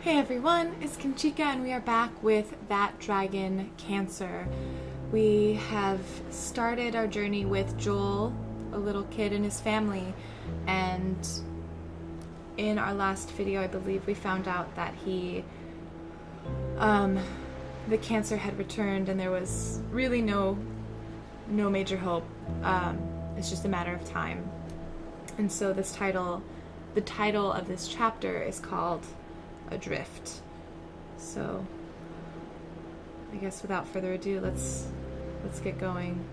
Hey everyone, it's Kimchica and we are back with That Dragon Cancer. We have started our journey with Joel, a little kid and his family, and in our last video I believe we found out that the cancer had returned and there was really no major hope. It's just a matter of time. And so the title of this chapter is called Adrift. So I guess without further ado, let's get going.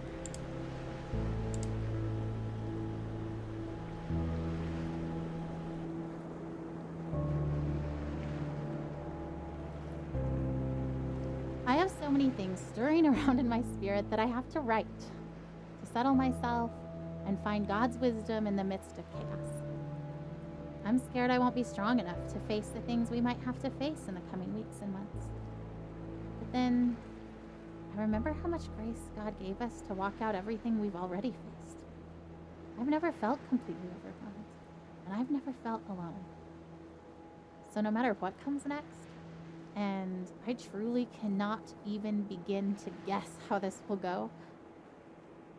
I have so many things stirring around in my spirit that I have to write to settle myself and find God's wisdom in the midst of chaos. I'm scared I won't be strong enough to face the things we might have to face in the coming weeks and months. But then I remember how much grace God gave us to walk out everything we've already faced. I've never felt completely overwhelmed, and I've never felt alone. So no matter what comes next, and I truly cannot even begin to guess how this will go,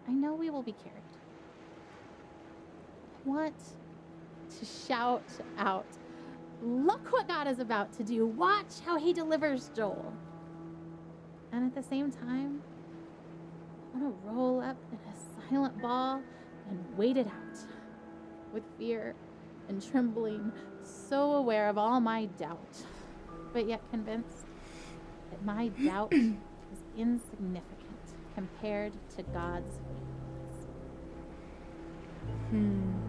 I know we will be carried. I want to shout out, look what God is about to do. Watch how he delivers Joel. And at the same time, I want to roll up in a silent ball and wait it out with fear and trembling, so aware of all my doubt, but yet convinced that my doubt is insignificant compared to God's faithfulness.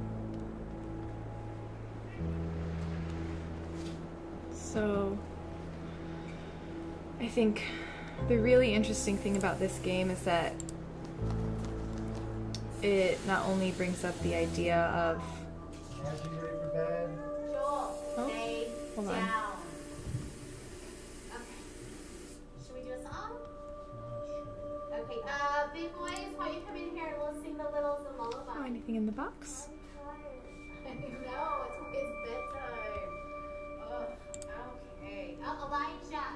So I think the really interesting thing about this game is that it not only brings up the idea of Joel, stay hold on. down. Okay. Should we do a song? Okay, big boys, why don't you come in here and we'll sing the littles a lullaby. Oh, anything in the box? I know, it's bedtime. Okay. Elijah,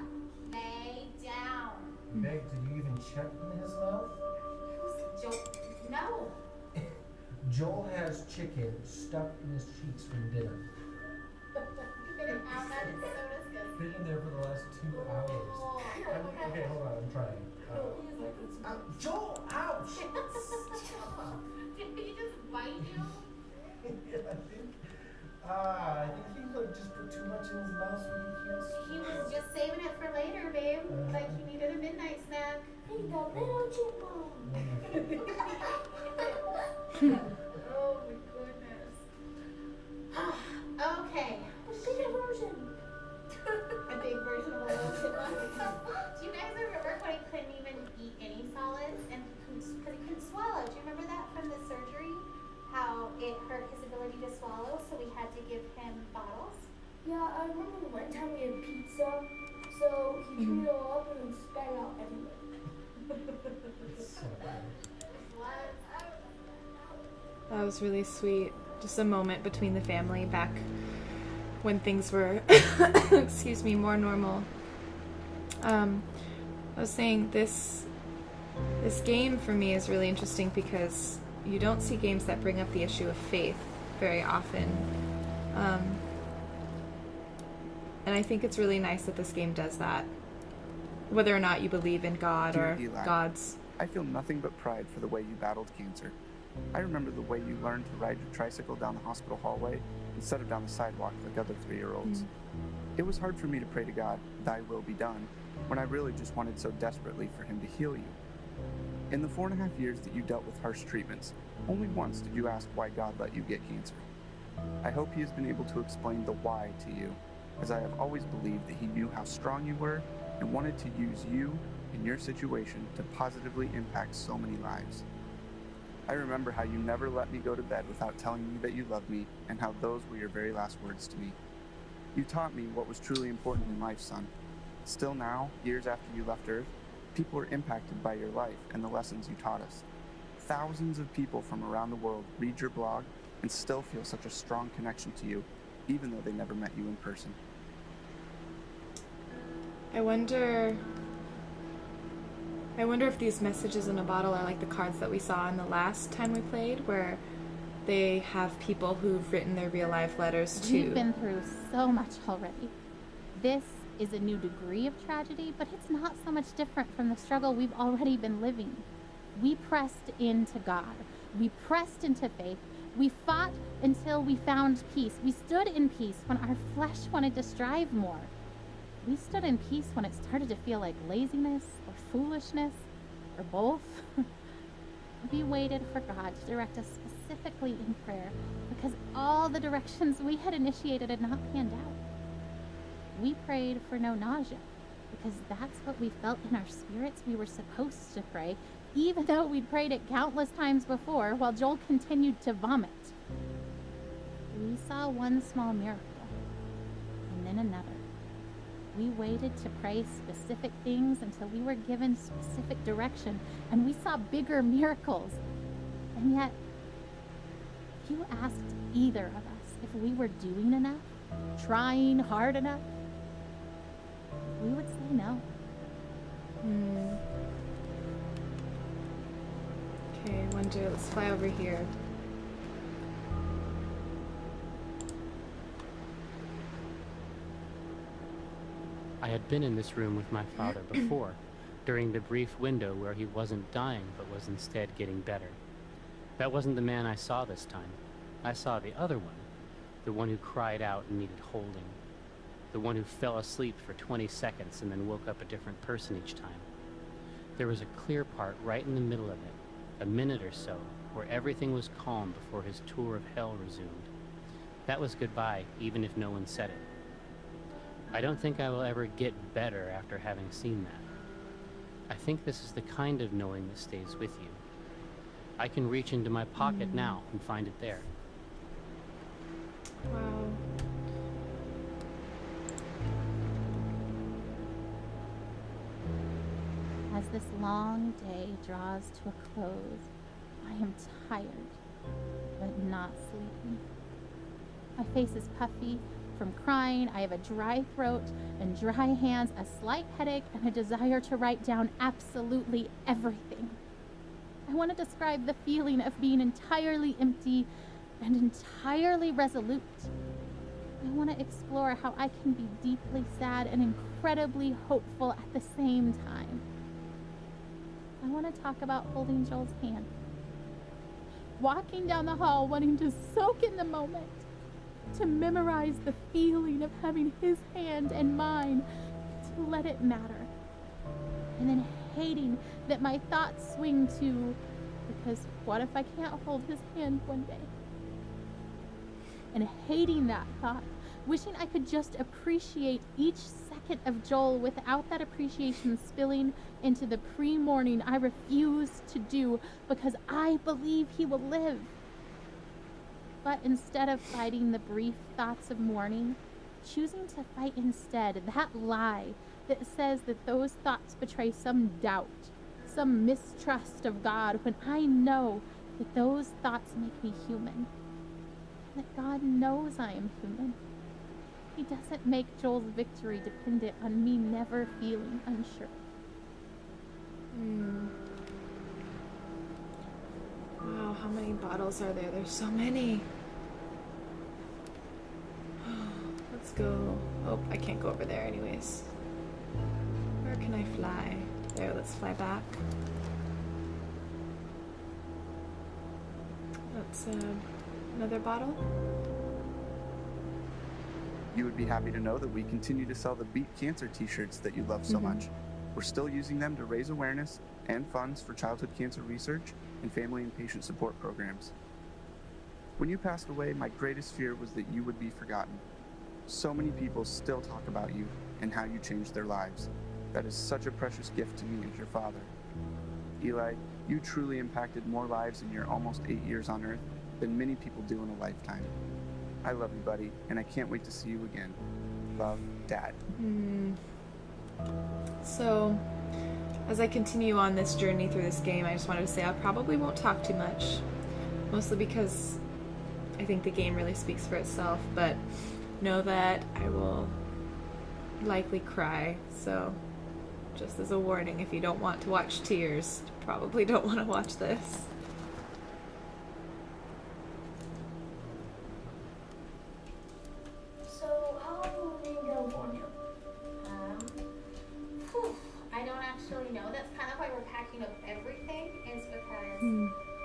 lay down. Meg, did you even check in his mouth? Who's Joel? No. Joel has chicken stuck in his cheeks from dinner. You didn't have that, it's so disgusting. Been in there for the last 2 hours. Oh. Okay, hold on, I'm trying. Joel, ouch! Did he just bite you? Yeah, I think he just put too much in his mouth so he can't He was just saving it for later, babe. Like he needed a midnight snack. Hey, the little chipmunk. Oh my goodness. Okay. A bigger version. A big version of a little chipmunk. Do you guys remember when he couldn't even eat any solids and because he couldn't swallow? Do you remember that from the surgery? How it hurt his ability to swallow, so we had to give him bottles? Yeah, I remember one time we had pizza, so he chewed it all up and then spat it out everywhere. What? That was really sweet. Just a moment between the family back when things were, excuse me, more normal. I was saying this game for me is really interesting because you don't see games that bring up the issue of faith very often. And I think it's really nice that this game does that. Whether or not you believe in God Dear or Eli, gods. I feel nothing but pride for the way you battled cancer. I remember the way you learned to ride your tricycle down the hospital hallway instead of down the sidewalk like other 3-year-olds. It was hard for me to pray to God, thy will be done, when I really just wanted so desperately for him to heal you. In the 4.5 years that you dealt with harsh treatments, only once did you ask why God let you get cancer. I hope he has been able to explain the why to you, as I have always believed that he knew how strong you were and wanted to use you and your situation to positively impact so many lives. I remember how you never let me go to bed without telling me that you loved me and how those were your very last words to me. You taught me what was truly important in life, son. Still now, years after you left Earth, people are impacted by your life and the lessons you taught us. Thousands of people from around the world read your blog and still feel such a strong connection to you, even though they never met you in person. I wonder if these messages in a bottle are like the cards that we saw in the last time we played, where they have people who've written their real life letters to... We've been through so much already. This is a new degree of tragedy, but it's not so much different from the struggle we've already been living. We pressed into God. We pressed into faith. We fought until we found peace. We stood in peace when our flesh wanted to strive more. We stood in peace when it started to feel like laziness or foolishness or both. We waited for God to direct us specifically in prayer because all the directions we had initiated had not panned out. We prayed for no nausea because that's what we felt in our spirits we were supposed to pray, even though we'd prayed it countless times before while Joel continued to vomit. We saw one small miracle and then another. We waited to pray specific things until we were given specific direction, and we saw bigger miracles. And yet, if you asked either of us if we were doing enough, trying hard enough, we would say no. Okay, I wonder, let's fly over here. I had been in this room with my father before, during the brief window where he wasn't dying but was instead getting better. That wasn't the man I saw this time. I saw the other one, the one who cried out and needed holding, the one who fell asleep for 20 seconds and then woke up a different person each time. There was a clear part right in the middle of it, a minute or so, where everything was calm before his tour of hell resumed. That was goodbye, even if no one said it. I don't think I will ever get better after having seen that. I think this is the kind of knowing that stays with you. I can reach into my pocket now and find it there. Wow. As this long day draws to a close, I am tired, but not sleepy. My face is puffy from crying. I have a dry throat and dry hands, a slight headache, and a desire to write down absolutely everything. I want to describe the feeling of being entirely empty and entirely resolute. I want to explore how I can be deeply sad and incredibly hopeful at the same time. I want to talk about holding Joel's hand, walking down the hall wanting to soak in the moment, to memorize the feeling of having his hand and mine, to let it matter, and then hating that my thoughts swing to, because what if I can't hold his hand one day? And hating that thought, wishing I could just appreciate each second of Joel without that appreciation spilling into the pre-morning I refuse to do because I believe he will live. But instead of fighting the brief thoughts of mourning, choosing to fight instead that lie that says that those thoughts betray some doubt, some mistrust of God, when I know that those thoughts make me human. That God knows I am human. He doesn't make Joel's victory dependent on me never feeling unsure. Wow, how many bottles are there? There's so many. Let's go. Oh, I can't go over there anyways. Where can I fly? There, let's fly back. That's another bottle. You would be happy to know that we continue to sell the Beat Cancer t-shirts that you love so much. We're still using them to raise awareness and funds for childhood cancer research and family and patient support programs. When you passed away, my greatest fear was that you would be forgotten. So many people still talk about you and how you changed their lives. That is such a precious gift to me as your father. Eli, you truly impacted more lives in your almost 8 years on Earth than many people do in a lifetime. I love you, buddy, and I can't wait to see you again. Love, Dad. So, as I continue on this journey through this game, I just wanted to say I probably won't talk too much. Mostly because I think the game really speaks for itself, but know that I will likely cry, so just as a warning, if you don't want to watch tears, you probably don't want to watch this. So, how long will we be in California? I don't actually know. That's kind of why we're packing up everything, is because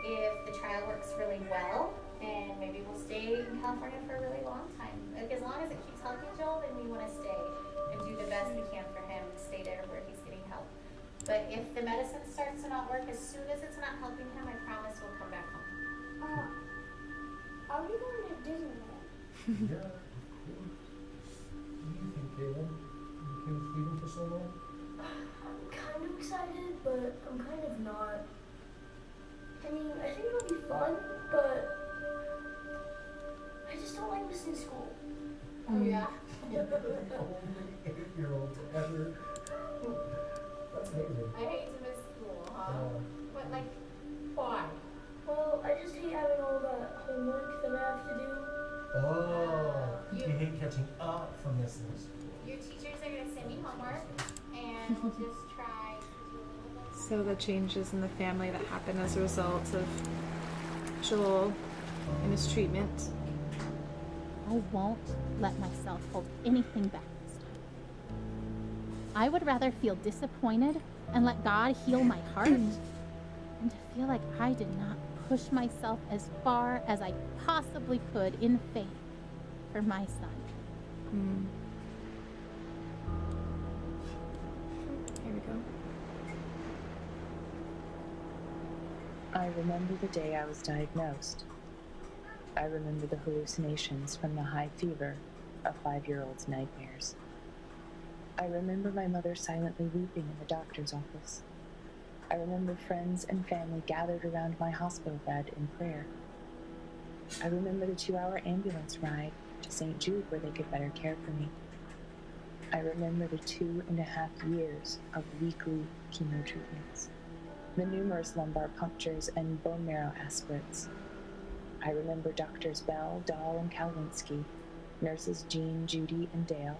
if the trial works really well, then maybe we'll stay in California for a really long time. Like, as long as it keeps helping Joel, then we want to stay and do the best we can for him and stay there where he's getting help. But if the medicine starts to not work, as soon as it's not helping him, I promise we'll come back home. Are we going to Disneyland? Yeah. Cool. What do you think, Caleb? You okay with leaving for so long? I'm kind of excited, but I'm kind of not. I mean, I think it'll be fun, but I just don't like missing school. Oh, yeah. Only 8-year-olds ever. That's amazing. I hate to miss school, huh? Yeah. But, like, why? Well, I just hate having all that homework that I have to do. Oh, you You- hate catching up from missing school. Your teachers are going to send you homework, and we'll just try to do a little bit. So the changes in the family that happen as a result of Joel and his treatment. I won't let myself hold anything back this time. I would rather feel disappointed and let God heal my heart than to feel like I did not push myself as far as I possibly could in faith for my son. Here we go. I remember the day I was diagnosed. I remember the hallucinations from the high fever of 5-year-old's nightmares. I remember my mother silently weeping in the doctor's office. I remember friends and family gathered around my hospital bed in prayer. I remember the 2-hour ambulance ride to St. Jude where they could better care for me. I remember the 2.5 years of weekly chemo treatments, the numerous lumbar punctures and bone marrow aspirates. I remember Doctors Bell, Dahl, and Kowlinski, nurses Jean, Judy, and Dale,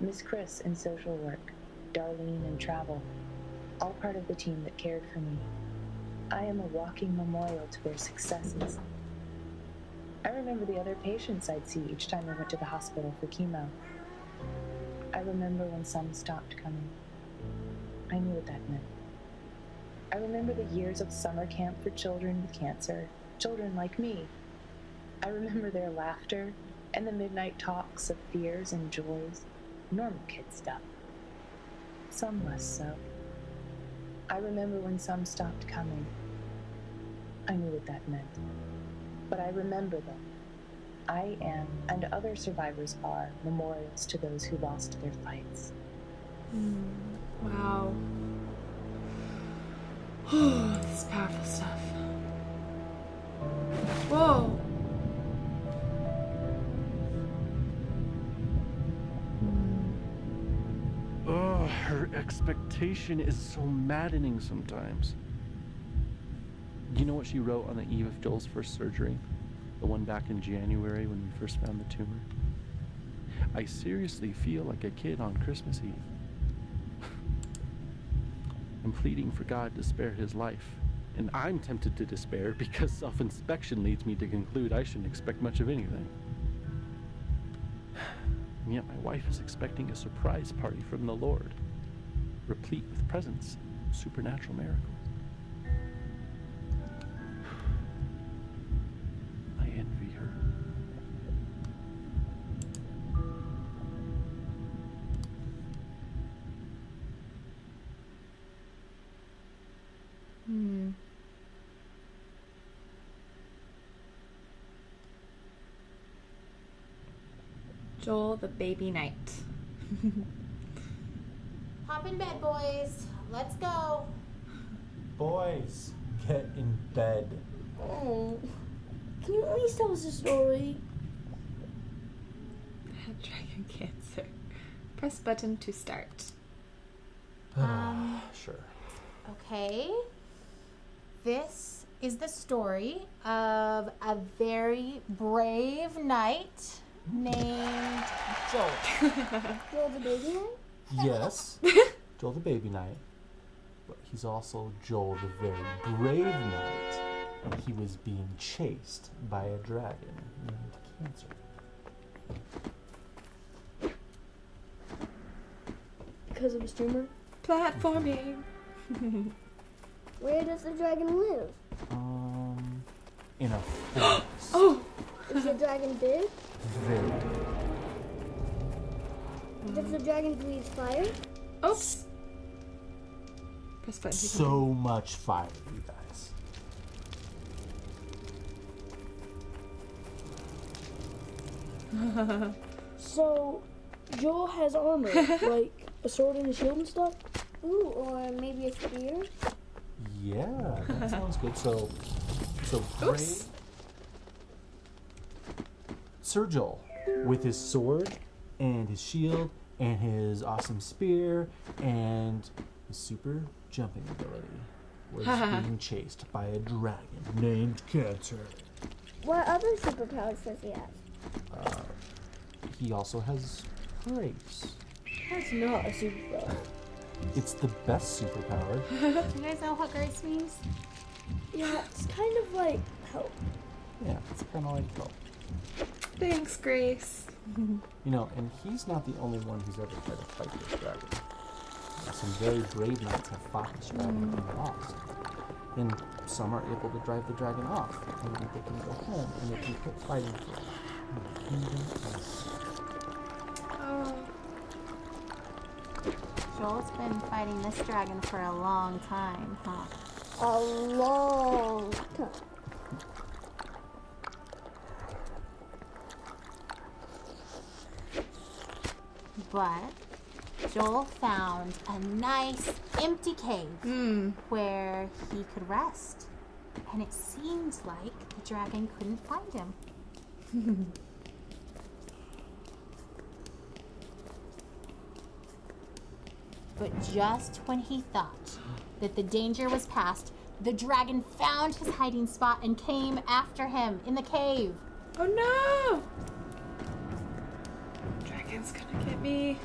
Miss Chris in social work, Darlene in travel, all part of the team that cared for me. I am a walking memorial to their successes. I remember the other patients I'd see each time I went to the hospital for chemo. I remember when some stopped coming. I knew what that meant. I remember the years of summer camp for children with cancer, children like me. I remember their laughter and the midnight talks of fears and joys, normal kid stuff. Some less so. I remember when some stopped coming. I knew what that meant. But I remember them. I am, and other survivors are, memorials to those who lost their fights. Wow. This is powerful stuff. Whoa. Oh, her expectation is so maddening sometimes. You know what she wrote on the eve of Joel's first surgery? The one back in January when we first found the tumor? I seriously feel like a kid on Christmas Eve. I'm pleading for God to spare his life. And I'm tempted to despair because self-inspection leads me to conclude I shouldn't expect much of anything. And yet my wife is expecting a surprise party from the Lord, replete with presents, supernatural miracles. I envy her. Joel, the baby knight. Hop in bed, boys. Let's go. Boys, get in bed. Oh, can you at least tell us a story? Had dragon cancer. Press button to start. Sure. Okay. This is the story of a very brave knight named Joel. Joel the baby knight? Yes, Joel the baby knight, but he's also Joel the very brave knight, and he was being chased by a dragon named Cancer. Because of a streamer? Platforming. Where does the dragon live? In a forest. Oh! Is the dragon big? Very big. Does the dragon breathe fire? Oops. Press button. So much fire, you guys. So, Joel has armor, like a sword and a shield and stuff? Ooh, or maybe a spear? Yeah, that sounds good. So brave Sir Joel, with his sword and his shield and his awesome spear and his super jumping ability, was being chased by a dragon named Cancer. What other superpowers does he have? He also has grace. That's not a superpower. It's the best superpower. Do you guys know what grace means? Yeah, it's kind of like help. Yeah, it's kind of like help. Thanks, Grace. You know, and he's not the only one who's ever tried to fight this dragon. Some very brave knights have fought this dragon and lost. And some are able to drive the dragon off, and they can go home, and they can quit fighting for it. Oh. Joel's been fighting this dragon for a long time, huh? A long time. But Joel found a nice empty cave where he could rest. And it seemed like the dragon couldn't find him. But just when he thought that the danger was past, the dragon found his hiding spot and came after him in the cave. Oh no! Dragon's gonna get me.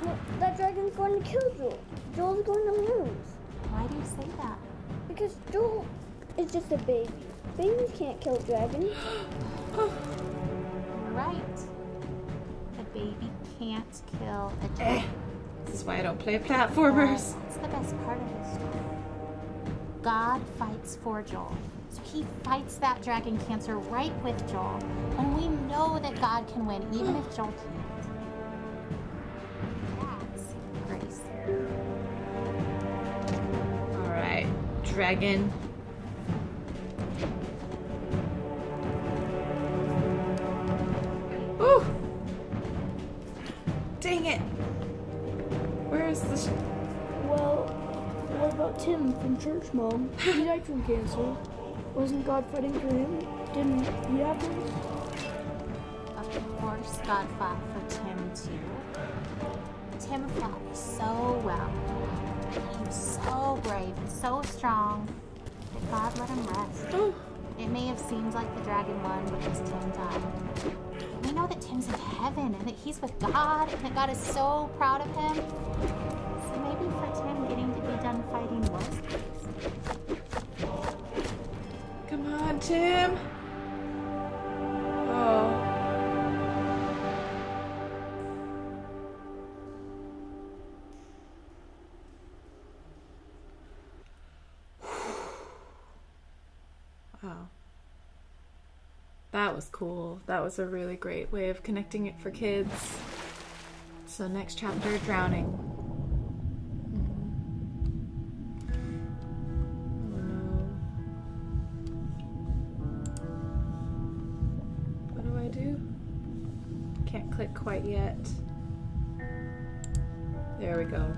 No, that dragon's going to kill Joel. Joel's going to lose. Why do you say that? Because Joel is just a baby. Babies can't kill dragons. Right. The baby can't kill a dragon. This is why I don't play platformers. That's the best part of this story. God fights for Joel. So he fights that dragon Cancer right with Joel. And we know that God can win even if Joel can't. That's grace. Alright, dragon. Ooh! Dang it! Where's the Well, what about Tim from Church, Mom? He died from cancer. Wasn't God fighting for him? Didn't he have this? Of course, God fought for Tim too. Tim fought so well. He was so brave and so strong that God let him rest. It may have seemed like the dragon won because Tim died. We know that Tim's in heaven and that he's with God and that God is so proud of him. So maybe for Tim, getting to be done fighting was grace. Come on, Tim. Oh. Wow. That was cool. That was a really great way of connecting it for kids. So next chapter, drowning. Oh no. What do I do? Can't click quite yet. There we go.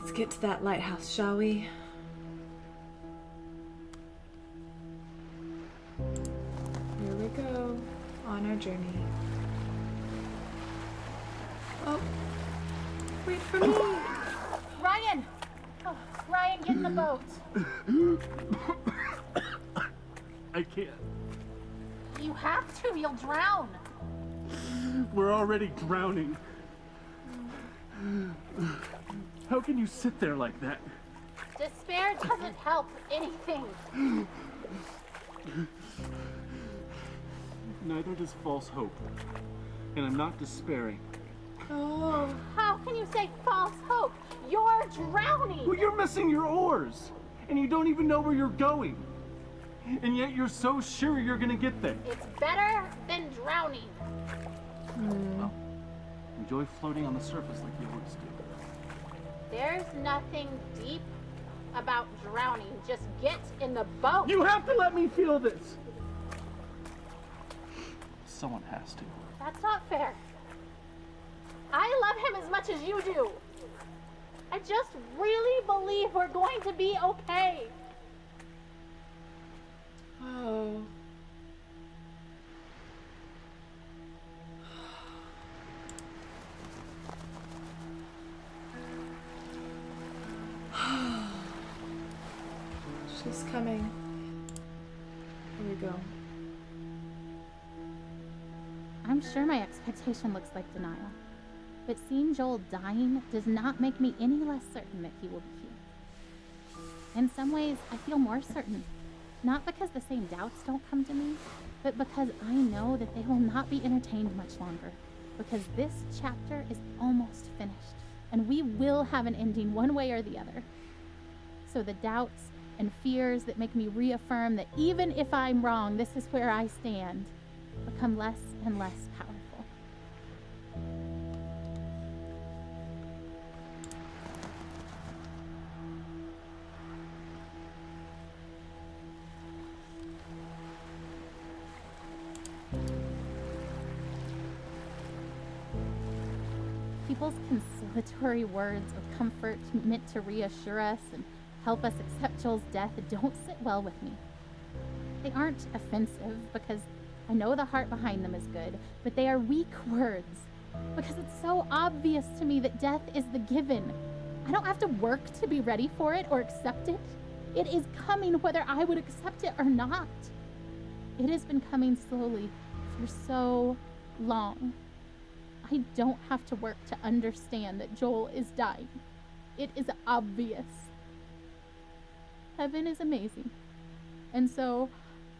Let's get to that lighthouse, shall we? Here we go on our journey. Oh, wait for me. Ryan! Oh, Ryan, and get in the boat. I can't. You have to, you'll drown. We're already drowning. How can you sit there like that? Despair doesn't help anything. Neither does false hope. And I'm not despairing. Oh. How can you say false hope? You're drowning. Well, you're missing your oars. And you don't even know where you're going. And yet you're so sure you're gonna get there. It's better than drowning. Well, enjoy floating on the surface like you always do. There's nothing deep about drowning. Just get in the boat. You have to let me feel this. Someone has to. That's not fair. I love him as much as you do. I just really believe we're going to be okay. Oh. She's coming. Here we go. I'm sure my expectation looks like denial. But seeing Joel dying does not make me any less certain that he will be healed. In some ways, I feel more certain. Not because the same doubts don't come to me, but because I know that they will not be entertained much longer. Because this chapter is almost finished, and we will have an ending one way or the other. So the doubts and fears that make me reaffirm that even if I'm wrong, this is where I stand, become less and less powerful. People's consolatory words of comfort meant to reassure us and help us accept Joel's death don't sit well with me. They aren't offensive because I know the heart behind them is good, but they are weak words because it's so obvious to me that death is the given. I don't have to work to be ready for it or accept it. It is coming whether I would accept it or not. It has been coming slowly for so long. I don't have to work to understand that Joel is dying. It is obvious. Heaven is amazing. And so,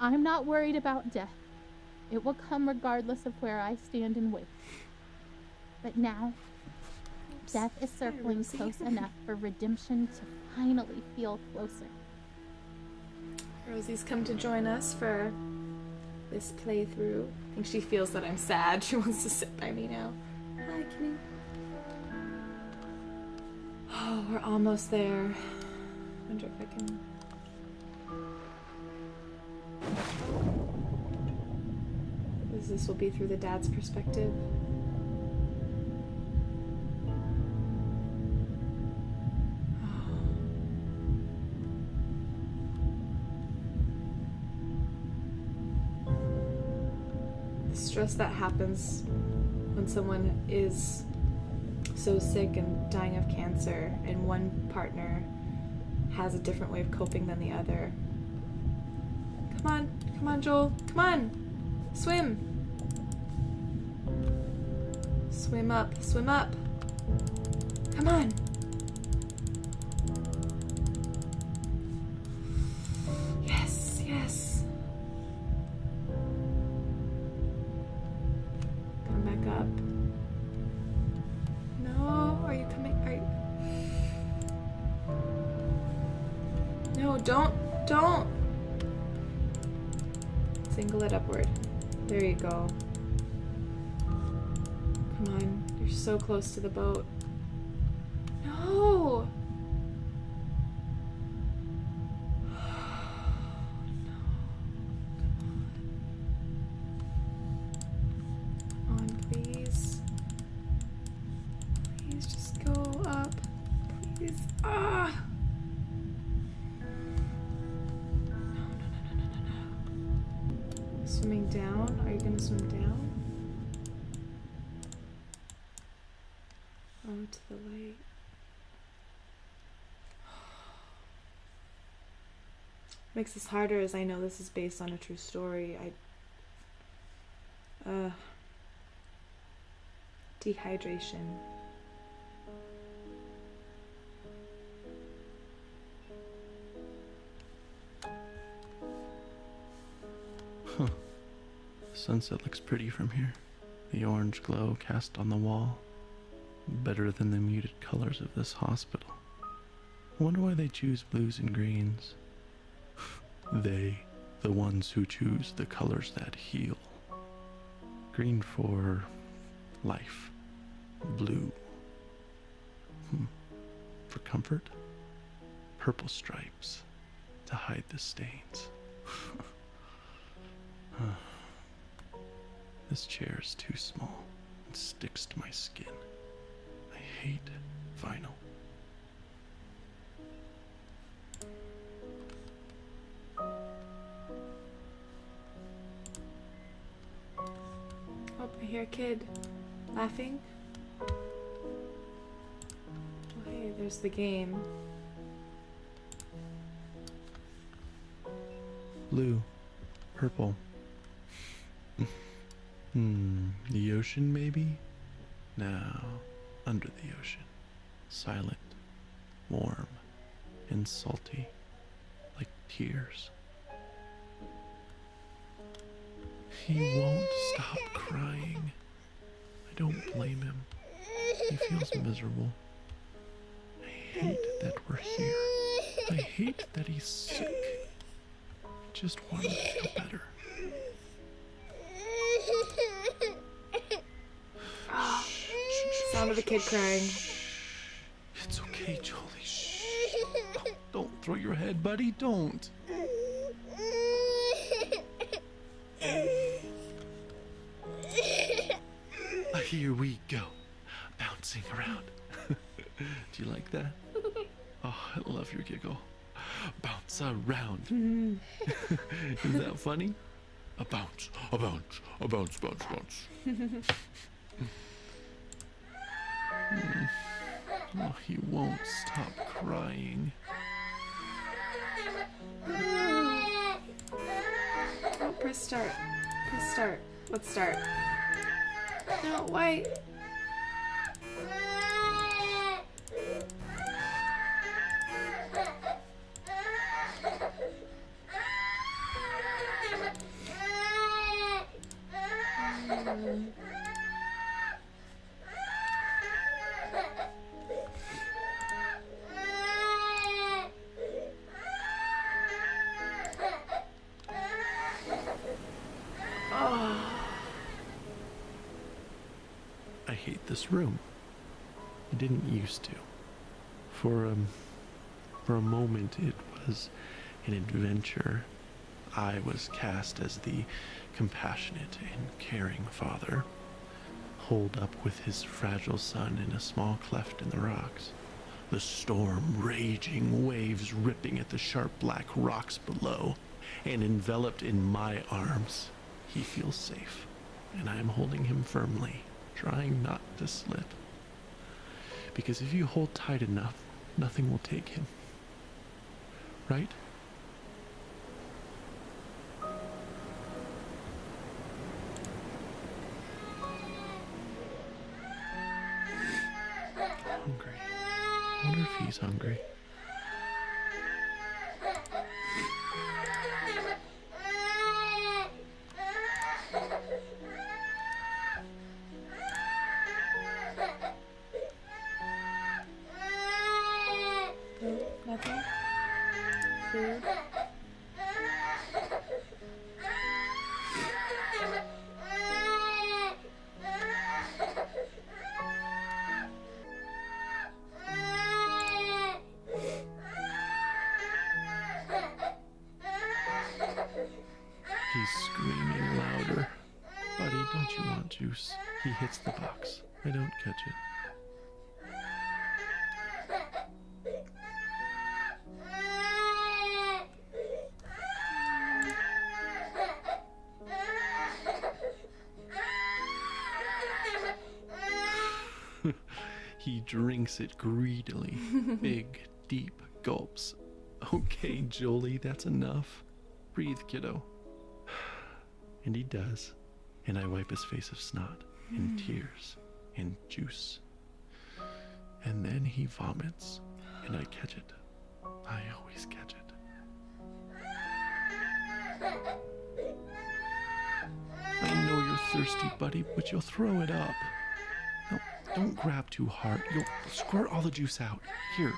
I'm not worried about death. It will come regardless of where I stand and wait. But now, death is circling close enough for redemption to finally feel closer. Rosie's come to join us for this playthrough. I think she feels that I'm sad. She wants to sit by me now. Hi, kitty. Oh, we're almost there. Wonder if I can... This will be through the dad's perspective. The stress that happens when someone is so sick and dying of cancer and one partner has a different way of coping than the other. Come on, Joel, come on, swim. Swim up. Come on. Yes. Come back up. No, are you coming? No, don't. Single it upward. There you go. Come on, you're so close to the boat. No! Come on, please. Please just go up. Please. Ah! No. Swimming down? Are you gonna swim down? Oh, to the light. makes this harder is I know this is based on a true story. Dehydration. Huh. The sunset looks pretty from here. The orange glow cast on the wall. Better than the muted colors of this hospital. I wonder why they choose blues and greens. They, the ones who choose the colors that heal. Green for life. Blue for comfort. Purple stripes to hide the stains. This chair is too small and sticks to my skin. I hate vinyl. Oh, I hear a kid laughing. Oh, hey, there's the game. Blue. Purple. The ocean, maybe? Now, under the ocean. Silent, warm, and salty, like tears. He won't stop crying. I don't blame him. He feels miserable. I hate that we're here. I hate that he's sick. I just want him to feel better. Sound of a kid crying. It's okay, Jolie. Shh. Don't throw your head, buddy. Don't. Here we go. Bouncing around. Do you like that? Oh, I love your giggle. Bounce around. Is that funny? A bounce, a bounce, a bounce, bounce, bounce. Oh, he won't stop crying. Oh, press start. Press start. Let's start. No, why? I hate this room. I didn't used to. For a moment it was an adventure. I was cast as the compassionate and caring father, holed up with his fragile son in a small cleft in the rocks. The storm raging, waves ripping at the sharp black rocks below, and enveloped in my arms, he feels safe, and I am holding him firmly, trying not to slip. Because if you hold tight enough, nothing will take him. Right? Hungry. I wonder if he's hungry. Nothing? Food? He's screaming louder. Buddy, don't you want juice? He hits the box. I don't catch it. He drinks it greedily. Big, deep gulps. Okay, Jolie, that's enough. Breathe, kiddo. And he does. And I wipe his face of snot and tears and juice. And then he vomits, and I catch it. I always catch it. I know you're thirsty, buddy, but you'll throw it up. No, don't grab too hard. You'll squirt all the juice out. Here,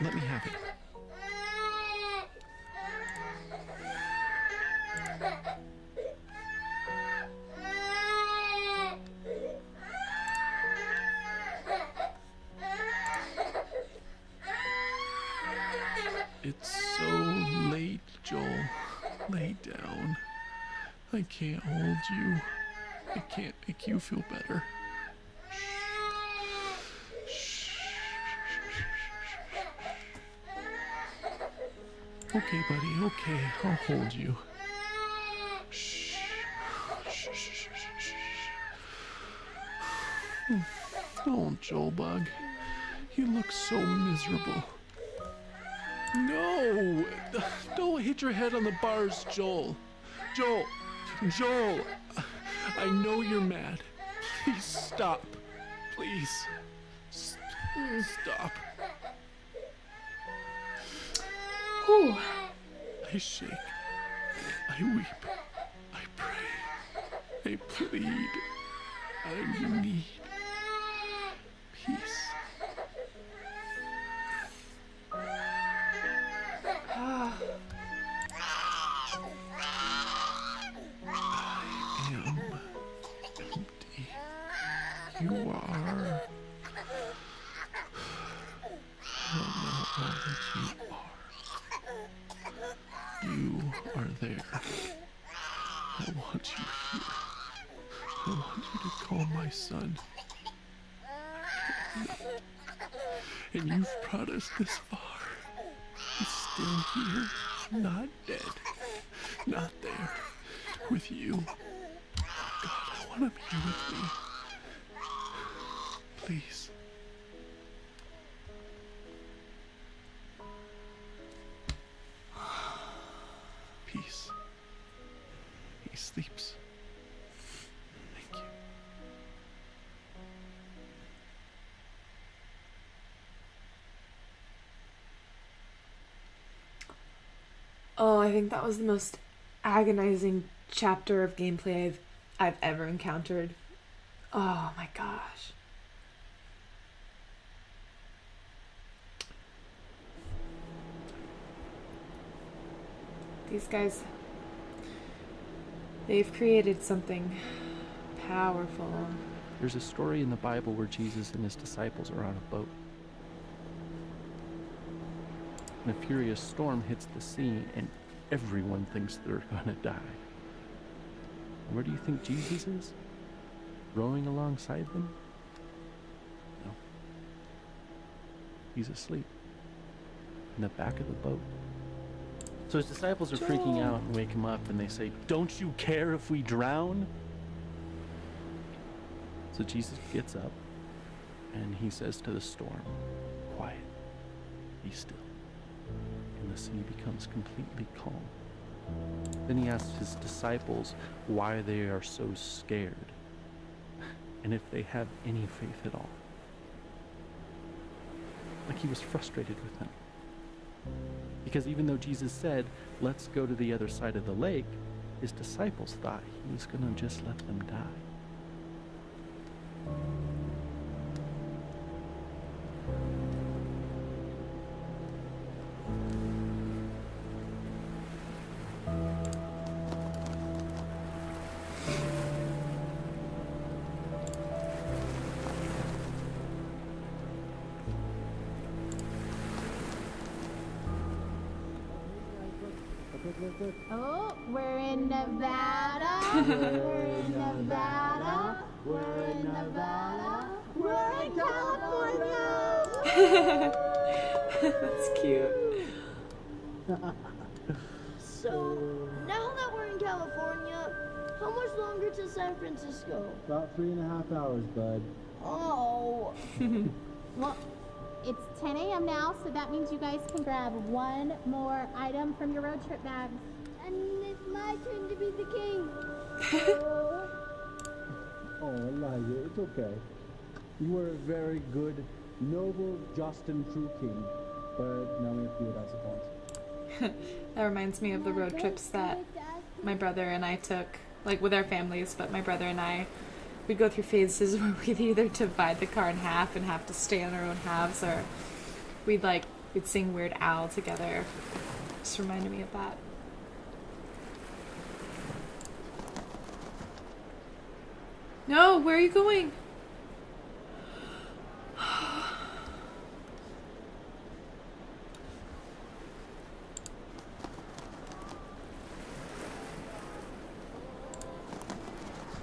let me have it. It's so late, Joel. Lay down. I can't hold you. I can't make you feel better. Okay, buddy, okay. I'll hold you. Shh. Shh, shh, shh, shh, shh. Oh, Joel Bug. You look so miserable. No! Don't hit your head on the bars, Joel. Joel! I know you're mad. Please stop. Please. Stop. Whew. I shake. I weep. I pray. I plead. I need peace. You are. I don't know all that you are. You are there. I want you here. I want you to call my son. And you've brought us this far. He's still here, not dead, not there, with you. Oh God, I want him here with me. Please. Peace. He sleeps. Thank you. Oh, I think that was the most agonizing chapter of gameplay I've ever encountered. Oh my gosh. These guys, they've created something powerful. There's a story in the Bible where Jesus and his disciples are on a boat. And a furious storm hits the sea, and everyone thinks they're gonna die. And where do you think Jesus is? Rowing alongside them? No. He's asleep. In the back of the boat. So his disciples are freaking out and wake him up, and they say, "Don't you care if we drown?" So Jesus gets up, and he says to the storm, "Quiet, be still." And the sea becomes completely calm. Then he asks his disciples why they are so scared, and if they have any faith at all. Like he was frustrated with them. Because even though Jesus said, "Let's go to the other side of the lake," his disciples thought he was going to just let them die. Oh, we're in Nevada. We're in Nevada. We're in Nevada. We're in California. That's cute. So, now that we're in California, how much longer to San Francisco? About 3.5 hours, bud. Oh. Well, It's 10 a.m. now, so that means you guys can grab one more item from your road trip bags. And it's my turn to be the king. Oh, Elijah, it's okay. You were a very good, noble, just, and true king. But now we have to do it, I suppose. That reminds me of the road trips that my brother and I took, like with our families, but my brother and I, we'd go through phases where we'd either divide the car in half and have to stay on our own halves, or we'd sing Weird Al together. Just reminded me of that. No, where are you going?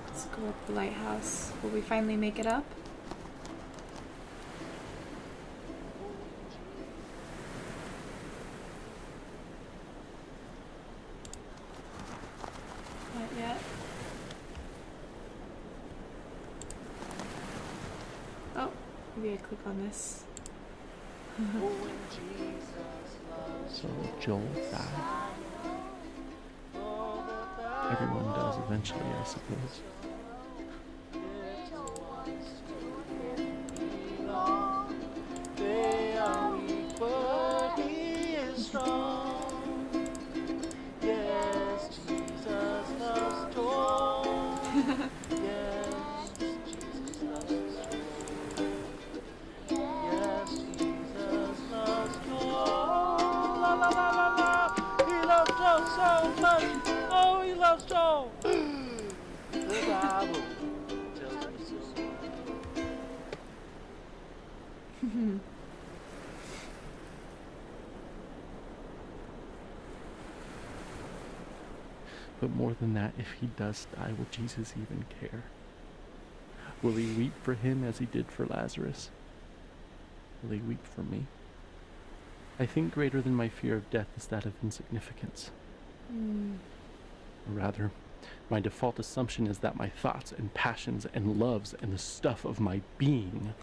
Let's go up the lighthouse. Will we finally make it up? Not yet. Oh, maybe I click on this. So Joel died. Everyone does eventually, I suppose. They are weak, but he is strong. Yes, Jesus loves Joel. Yes, Jesus loves Joel. Yes, Jesus loves Joel. La la la la la. He loves Joel so much. Oh, he loves Joel. The Bible tells me so. But more than that, if he does die, will Jesus even care? Will he weep for him as he did for Lazarus? Will he weep for me? I think greater than my fear of death is that of insignificance. Or rather, my default assumption is that my thoughts and passions and loves and the stuff of my being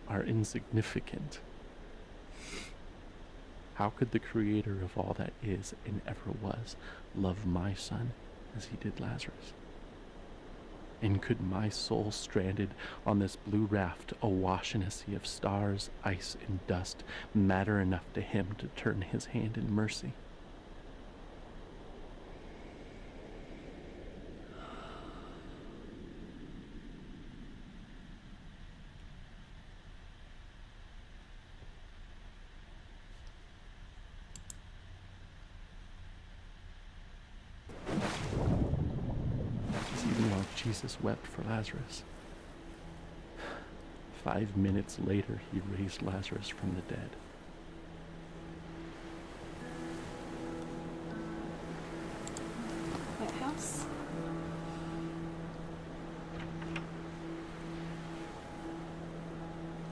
are insignificant. How could the creator of all that is and ever was love my son as he did Lazarus? And could my soul stranded on this blue raft awash in a sea of stars, ice, and dust matter enough to him to turn his hand in mercy? Even while Jesus wept for Lazarus, 5 minutes later he raised Lazarus from the dead. Lighthouse?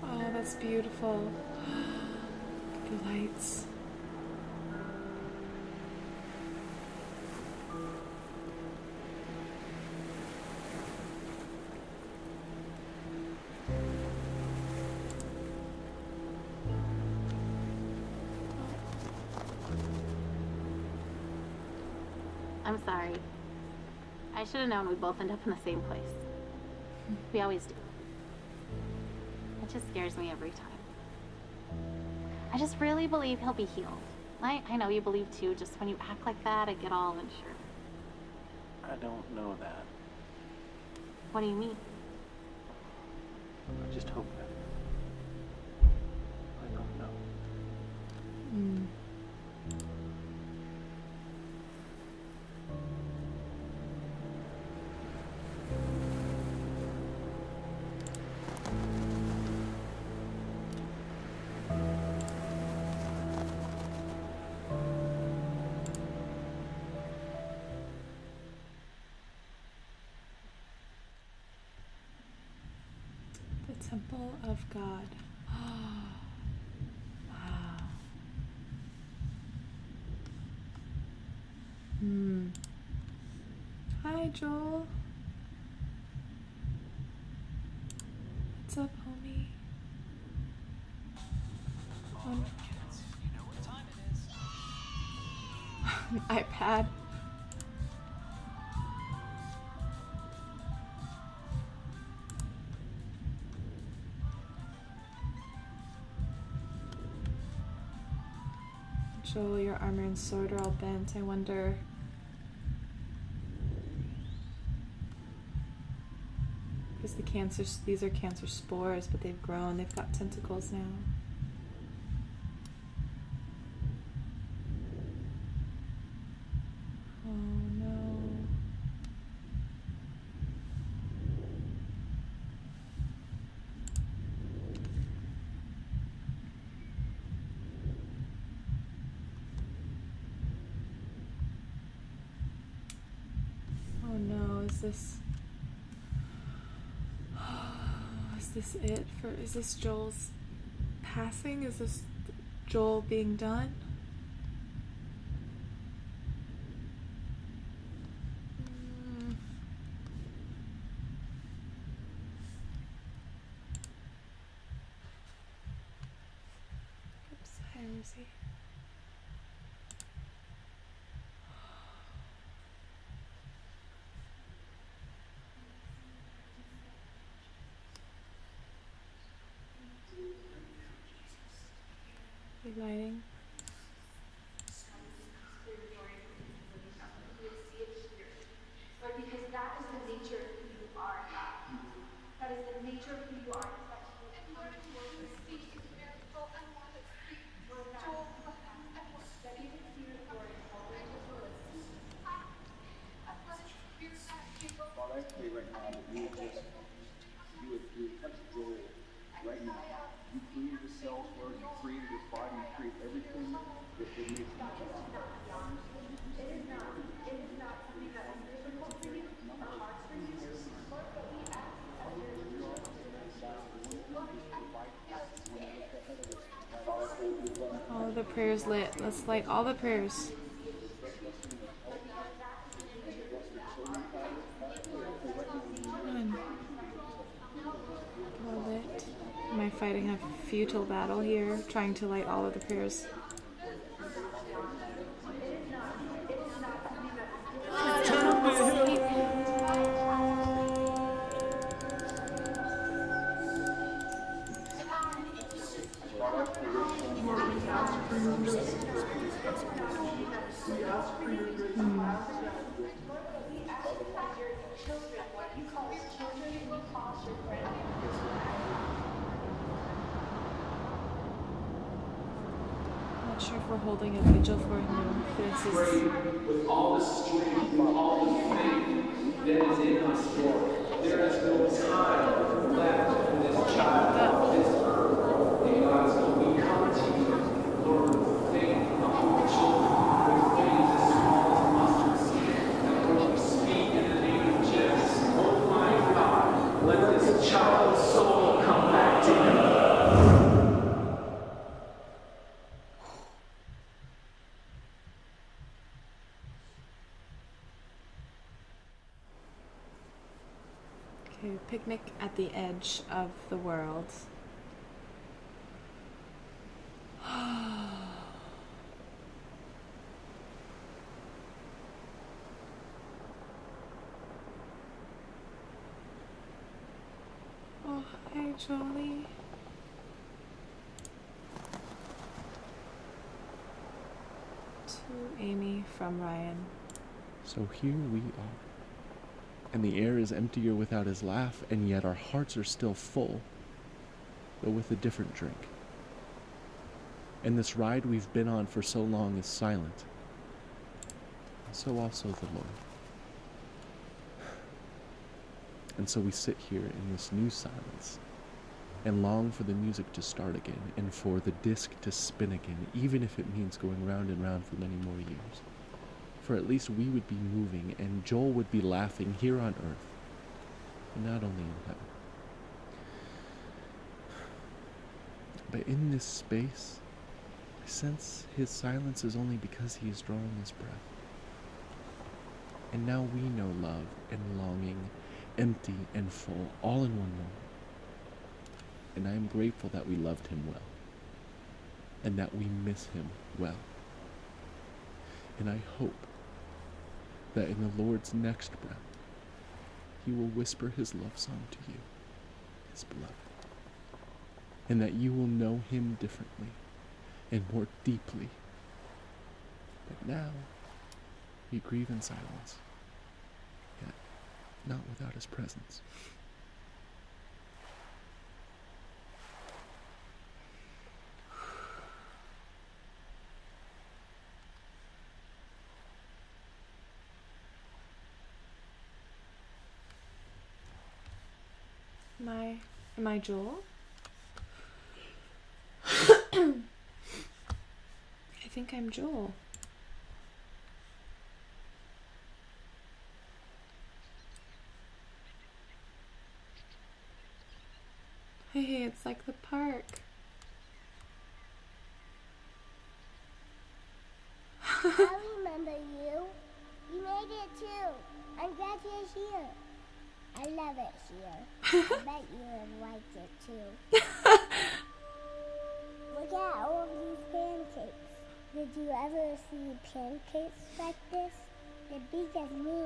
Oh, that's beautiful. The lights. I'm sorry. I should have known we'd both end up in the same place. We always do. It just scares me every time. I just really believe he'll be healed. I know you believe too, just when you act like that, I get all unsure. I don't know that. What do you mean? I just hope that. I don't know. The Temple of God. Wow. Hi, Joel. What's up, homie? one? iPad. Joel, your armor and sword are all bent. I wonder. Because these are cancer spores, but they've grown. They've got tentacles now. Oh no. Oh no, is this it for, is this Joel's passing? Is this Joel being done? Oops, hi Rosie. Big lighting. Lord, because that is the nature of who you are, God. That is the nature of who you are. Is that you would come towards us. Lord God, that even here, Lord, while angels are listening. Father, I pray right now that you would touch Joel right now. You created his cells, Lord. You created his body. You created everything that makes him just. It is not something that is difficult for you or hard for you, Lord, but we ask that your All the prayers lit. Let's light all the prayers. All lit. Am I fighting a futile battle here, trying to light all of the prayers? Not sure if we're holding a vigil for him. This is with all the strength, with all the faith that is in us, Lord. There is no time left for this child, this earth. And God, so we come to you, Lord, with faith, the whole children, with faith as small as a mustard seed. And Lord, we speak in the name of Jesus. Oh my God, let this child's soul come back to you. okay. Picnic at the edge of the world. Oh, hi, Jolie. To Amy from Ryan. So here we are. And the air is emptier without his laugh, and yet our hearts are still full, though with a different drink. And this ride we've been on for so long is silent, and so also the Lord. And so we sit here in this new silence, and long for the music to start again, and for the disc to spin again, even if it means going round and round for many more years. For at least we would be moving, and Joel would be laughing here on earth, and not only in heaven. But in this space, I sense his silence is only because he is drawing his breath. And now we know love and longing, empty and full, all in one moment. And I am grateful that we loved him well. and that we miss him well. And I hope that in the Lord's next breath, he will whisper his love song to you, his beloved, and that you will know him differently and more deeply. But now, we grieve in silence, yet not without his presence. Am I Joel? I think I'm Joel. Hey, it's like the park. I remember you. You made it too. I'm glad you're here. I love it here. I bet you would like it too. Look at all these pancakes. Did you ever see pancakes like this? They're big as me.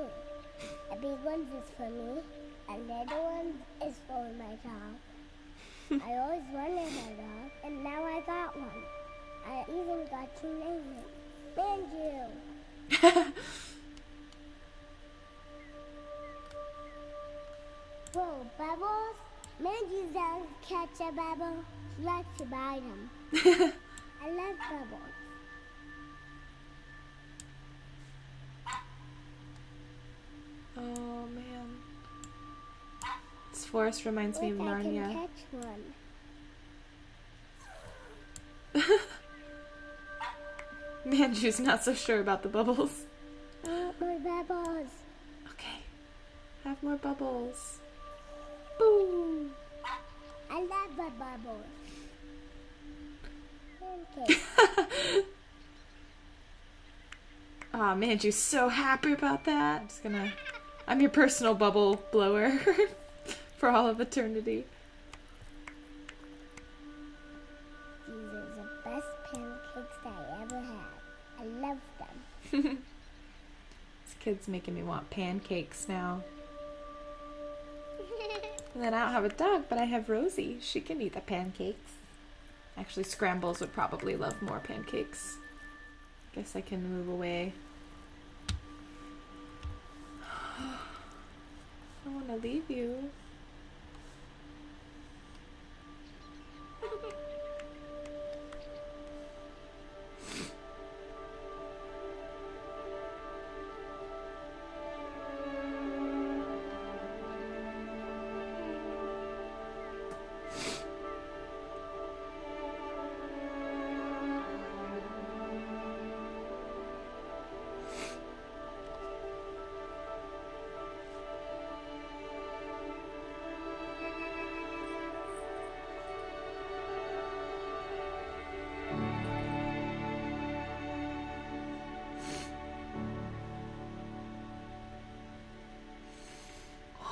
A big one is for me. A little one is for my dog. I always wanted a dog, and now I got one. I even got to name it. Manju. Whoa, Bubbles? Manju doesn't catch a bubble. She likes to bite them. I love Bubbles. Oh man. This forest reminds me of Narnia. I can catch one. Manju's not so sure about the bubbles. More bubbles. Okay. Have more bubbles. Boo! I love the bubbles. Pancakes. Aw, Manju's so happy about that. I'm your personal bubble blower for all of eternity. These are the best pancakes I ever had. I love them. This kid's making me want pancakes now. And then I don't have a dog, but I have Rosie. She can eat the pancakes. Actually, Scrambles would probably love more pancakes. Guess I can move away. I don't want to leave you.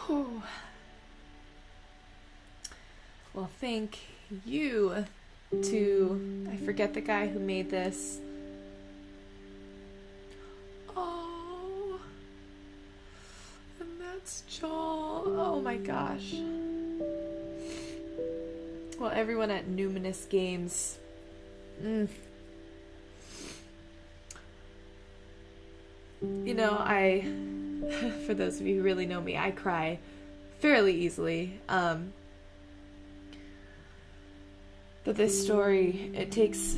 Oh. Well, thank you to, I forget the guy who made this. Oh. And that's Joel. Oh my gosh. Well, everyone at Numinous Games. You know, for those of you who really know me, I cry fairly easily. But this story, it takes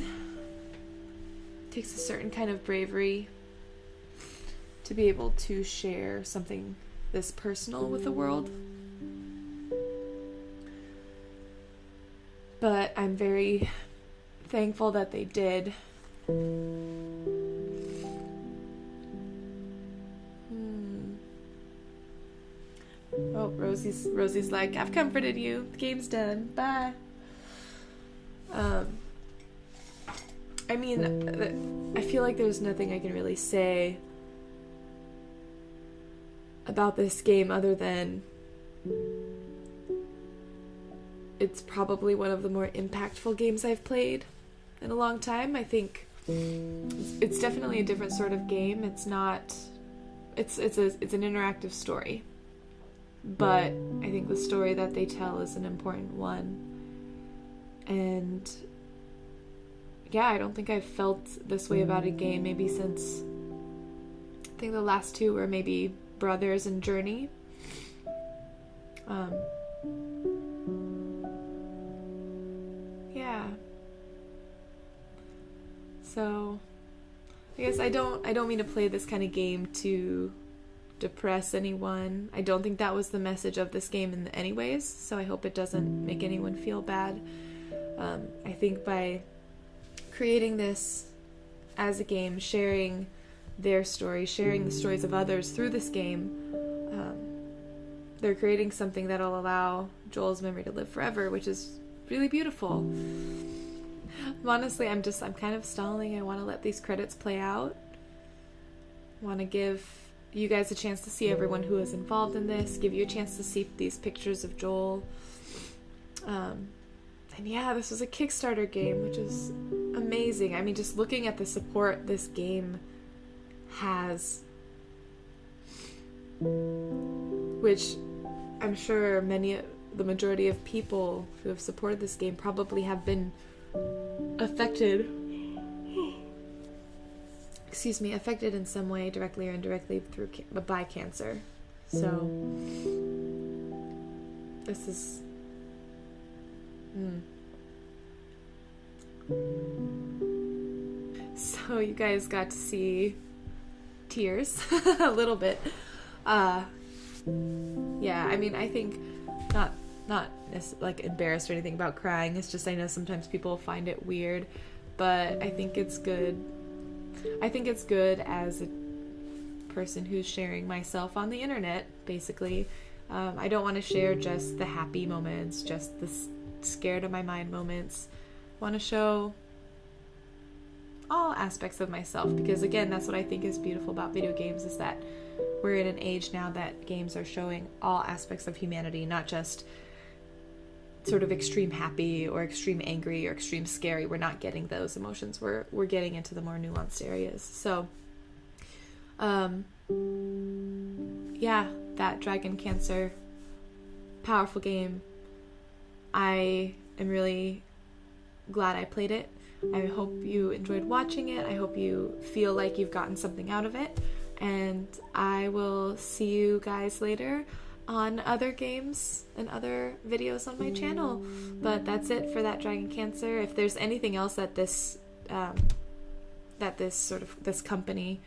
a certain kind of bravery to be able to share something this personal with the world. But I'm very thankful that they did. Oh, Rosie's like, I've comforted you. The game's done. Bye. I mean, I feel like there's nothing I can really say about this game other than it's probably one of the more impactful games I've played. in a long time. I think it's definitely a different sort of game. It's not, it's an interactive story, but I think the story that they tell is an important one. And yeah, I don't think I've felt this way about a game maybe since, I think the last two were maybe Brothers and Journey. Yeah. So I guess I don't mean to play this kind of game to depress anyone. I don't think that was the message of this game in anyways, so I hope it doesn't make anyone feel bad. I think by creating this as a game, sharing their story, sharing the stories of others through this game, they're creating something that'll allow Joel's memory to live forever, which is really beautiful. Honestly, I'm kind of stalling. I want to let these credits play out. I want to give you guys a chance to see everyone who is involved in this, give you a chance to see these pictures of Joel. And yeah, this was a Kickstarter game, which is amazing. I mean, just looking at the support this game has, which I'm sure the majority of people who have supported this game probably have been affected in some way, directly or indirectly, by cancer. So this is so you guys got to see tears a little bit. Yeah, I mean, I think not like embarrassed or anything about crying. It's just I know sometimes people find it weird, but I think it's good. I think it's good as a person who's sharing myself on the internet, basically. I don't want to share just the happy moments, just the scared of my mind moments. I want to show all aspects of myself, because again, that's what I think is beautiful about video games, is that we're in an age now that games are showing all aspects of humanity, not just sort of extreme happy or extreme angry or extreme scary. We're not getting those emotions. We're getting into the more nuanced areas. So yeah, that Dragon Cancer, powerful game. I am really glad I played it. I hope you enjoyed watching it. I hope you feel like you've gotten something out of it. And I will see you guys later on other games and other videos on my channel. But that's it for that Dragon Cancer. If there's anything else that this company,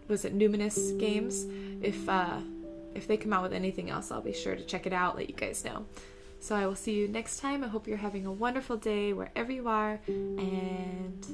was it Numinous Games, if they come out with anything else, I'll be sure to check it out, let you guys know. So I will see you next time. I hope you're having a wonderful day wherever you are, and